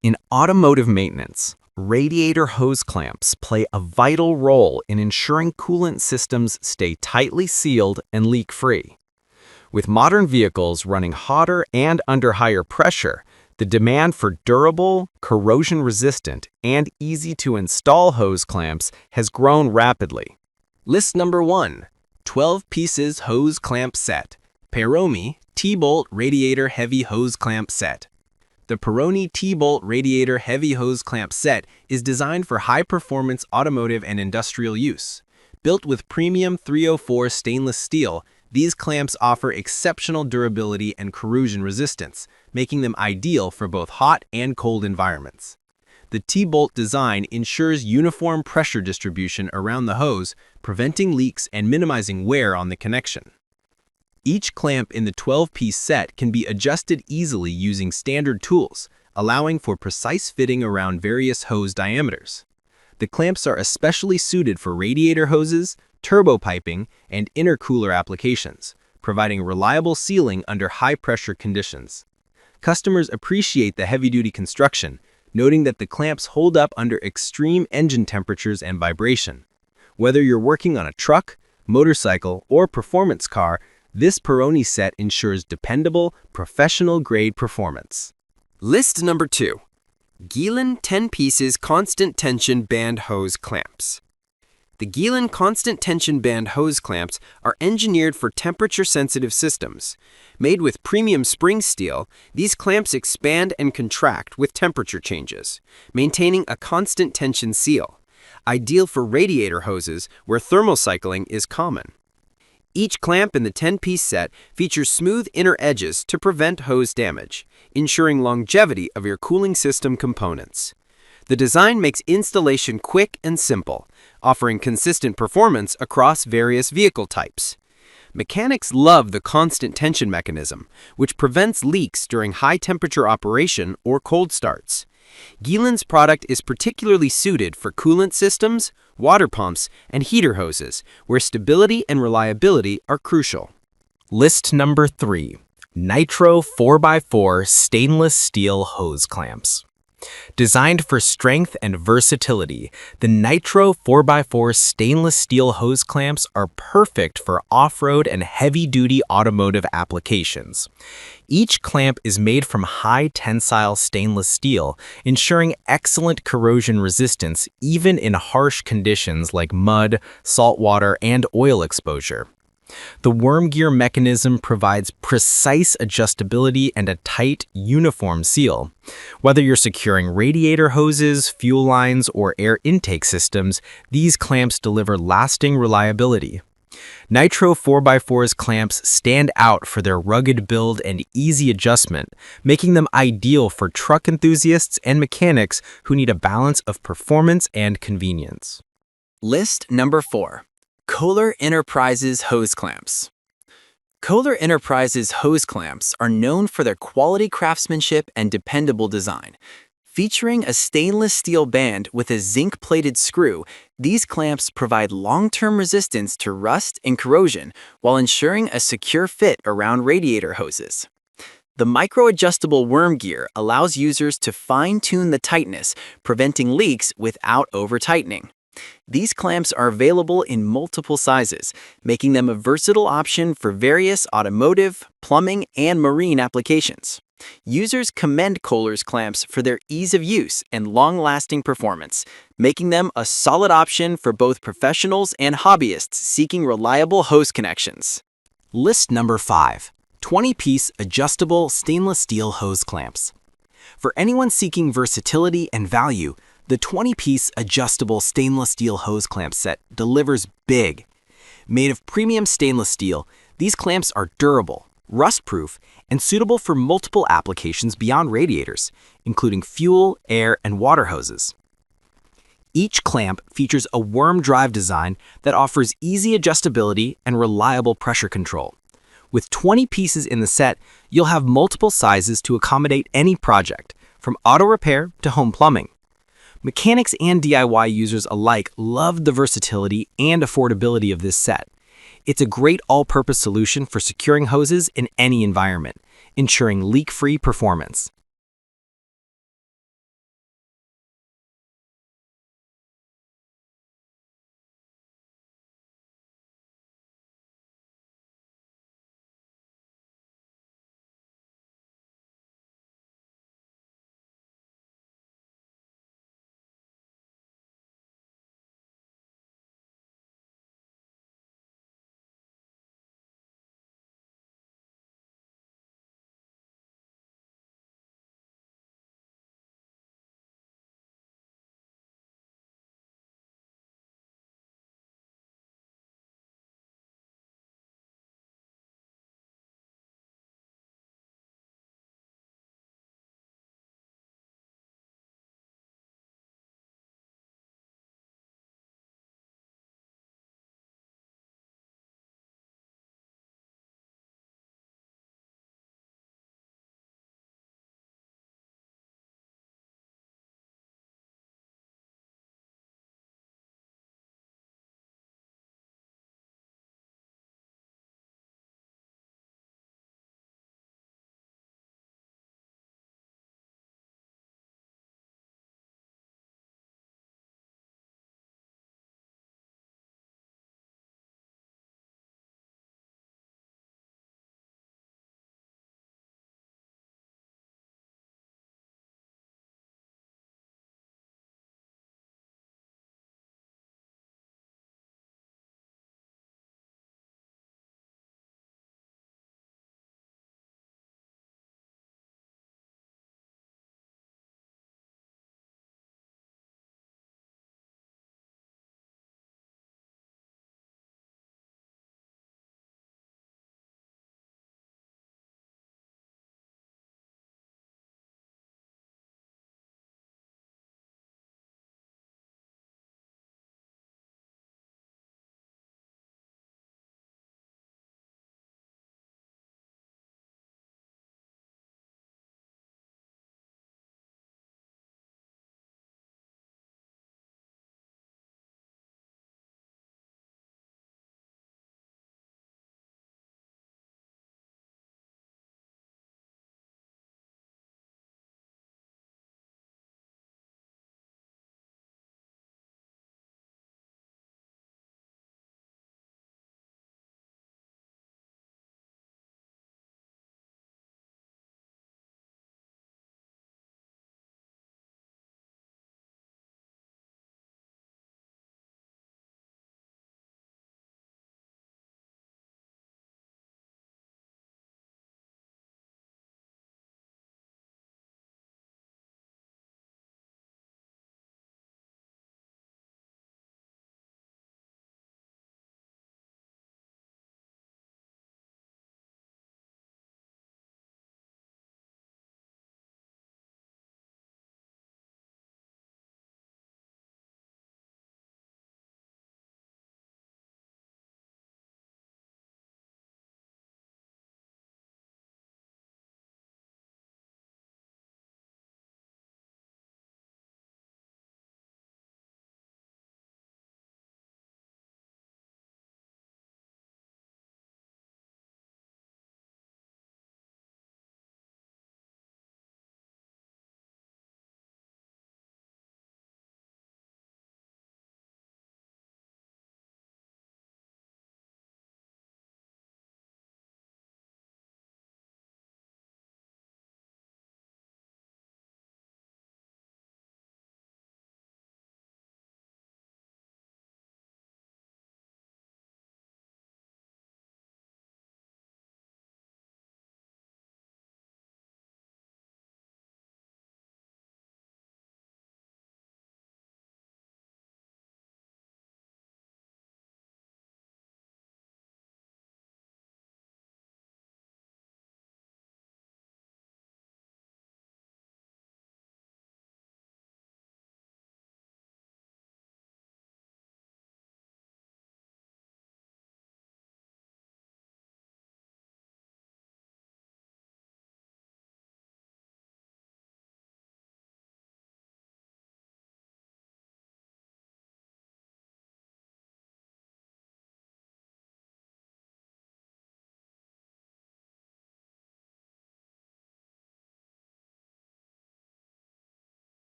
In automotive maintenance, radiator hose clamps play a vital role in ensuring coolant systems stay tightly sealed and leak-free. With modern vehicles running hotter and under higher pressure, the demand for durable, corrosion-resistant, and easy-to-install hose clamps has grown rapidly. List number 1. 12 pieces hose clamp set. Peroni T-Bolt Radiator Heavy Hose Clamp Set. The Peroni T-Bolt Radiator Heavy Hose Clamp Set is designed for high-performance automotive and industrial use. Built with premium 304 stainless steel, these clamps offer exceptional durability and corrosion resistance, making them ideal for both hot and cold environments. The T-Bolt design ensures uniform pressure distribution around the hose, preventing leaks and minimizing wear on the connection. Each clamp in the 12-piece set can be adjusted easily using standard tools, allowing for precise fitting around various hose diameters. The clamps are especially suited for radiator hoses, turbo piping, and intercooler applications, providing reliable sealing under high-pressure conditions. Customers appreciate the heavy-duty construction, noting that the clamps hold up under extreme engine temperatures and vibration. Whether you're working on a truck, motorcycle, or performance car, this Peroni set ensures dependable, professional-grade performance. List number 2. Gillen 10 pieces constant tension band hose clamps. The Gillen constant tension band hose clamps are engineered for temperature-sensitive systems. Made with premium spring steel, these clamps expand and contract with temperature changes, maintaining a constant tension seal, ideal for radiator hoses where thermal cycling is common. Each clamp in the 10-piece set features smooth inner edges to prevent hose damage, ensuring longevity of your cooling system components. The design makes installation quick and simple, offering consistent performance across various vehicle types. Mechanics love the constant tension mechanism, which prevents leaks during high-temperature operation or cold starts. Gillen's product is particularly suited for coolant systems, water pumps, and heater hoses, where stability and reliability are crucial. List number 3. Nitro 4x4 Stainless Steel Hose Clamps. Designed for strength and versatility, the Nitro 4x4 stainless steel hose clamps are perfect for off-road and heavy-duty automotive applications. Each clamp is made from high-tensile stainless steel, ensuring excellent corrosion resistance even in harsh conditions like mud, salt water, and oil exposure. The worm gear mechanism provides precise adjustability and a tight, uniform seal. Whether you're securing radiator hoses, fuel lines, or air intake systems, these clamps deliver lasting reliability. Nitro 4x4's clamps stand out for their rugged build and easy adjustment, making them ideal for truck enthusiasts and mechanics who need a balance of performance and convenience. List number 4. Kohler Enterprises Hose Clamps. Kohler Enterprises hose clamps are known for their quality craftsmanship and dependable design. Featuring a stainless steel band with a zinc-plated screw, these clamps provide long-term resistance to rust and corrosion while ensuring a secure fit around radiator hoses. The micro-adjustable worm gear allows users to fine-tune the tightness, preventing leaks without over-tightening. These clamps are available in multiple sizes, making them a versatile option for various automotive, plumbing, and marine applications. Users commend Kohler's clamps for their ease of use and long-lasting performance, making them a solid option for both professionals and hobbyists seeking reliable hose connections. List number 5. 20-piece adjustable stainless steel hose clamps. For anyone seeking versatility and value, the 20-piece adjustable stainless steel hose clamp set delivers big. Made of premium stainless steel, these clamps are durable, rust-proof, and suitable for multiple applications beyond radiators, including fuel, air, and water hoses. Each clamp features a worm drive design that offers easy adjustability and reliable pressure control. With 20 pieces in the set, you'll have multiple sizes to accommodate any project, from auto repair to home plumbing. Mechanics and DIY users alike love the versatility and affordability of this set. It's a great all-purpose solution for securing hoses in any environment, ensuring leak-free performance.